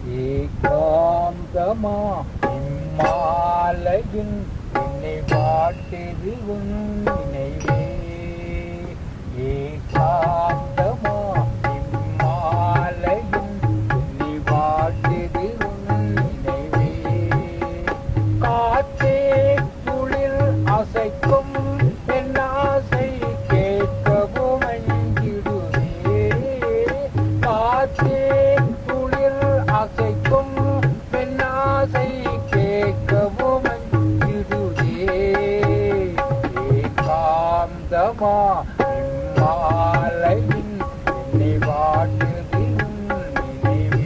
ஏகாந்தமா இம்மாலையின் என்னை வாட்டுது உன் நினைவே. ஏகாந்தமா இம்மாலையின் என்னை வாட்டுது உன் நினைவே. காற்றே குளிர் அசைக்கும் என் ஆசை கேட்கவும் அஞ்சிடுவே. காற்றே குளிர் அசைக்கும் என் ஆசை கேட்கவும் அஞ்சிடுவே. ஏகாந்தமா இம்மாலையின் என்னை வாட்டுது உன் நினைவே.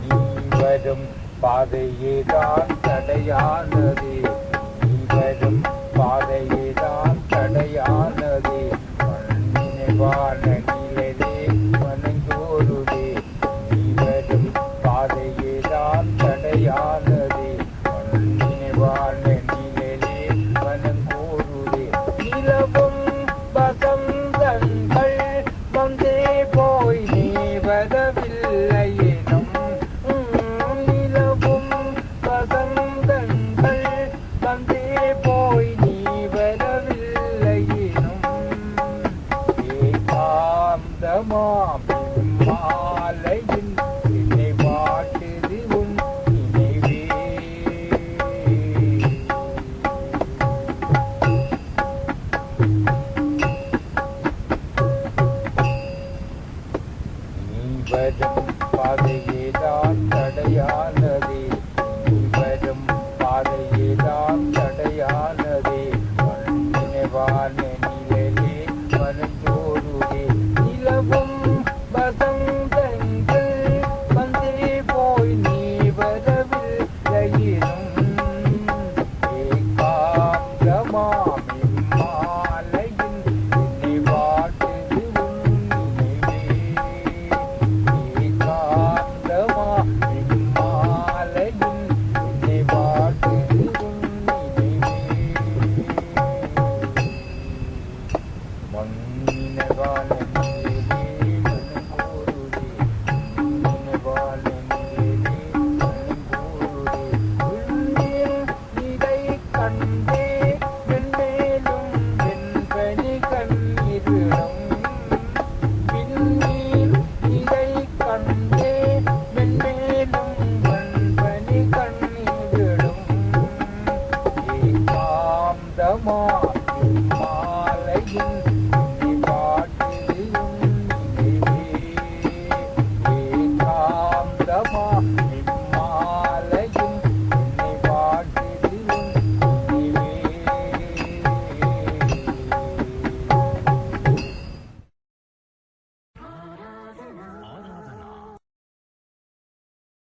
நீ வரும் பாதையேதான் தடையானது. நீ வரும் பாதையேதான் தடையானது. நினைவான நிழலே வணங்கோருதே. நீ வரும் பாதையேதான் தடையானது. நினைவான நிழலே வணங்கோருதே. நிலவும் வசந்தங்கள் வந்தே போய் நீ வரவில்லையேனும். நிலவும் வசந்தங்கள் வந்தே போய் நீ வரவில்லையேனும். ஏகாந்தமாம் இம்மாலையின் என்னை வாட்டுது உன் நினைவே. நீ வரும் பாதையேதான் தடையானதே. நீ வரும் பாதையேதான் தடையானதே. நினைவான நிழலே வனஞ்சோருதே. நிலவும் வசந்தங்கள் வந்தே போய் நீ வரவில்லையேனும். ஏகாந்தமாம் இம்மாலையின் என்னை வாட்டுது உன் நினைவே. ஏகாந்தமாம் இம்மாலையின் என்னை வாட்டுது உன் நினைவே. மண்ணினவான நிழலே வனங்கோருதே. மண்ணினவான நிழலே வனங்கோருதே. உன்னில் இதைக் கண்டே மென்மேலும் வெண்பனி கண்ணீரிடும். விண்ணில் இதைக் கண்டே மென்மேலும் வெண்பனி கண்ணீரிடும். ஏகாந்தமா இம்மாலையின்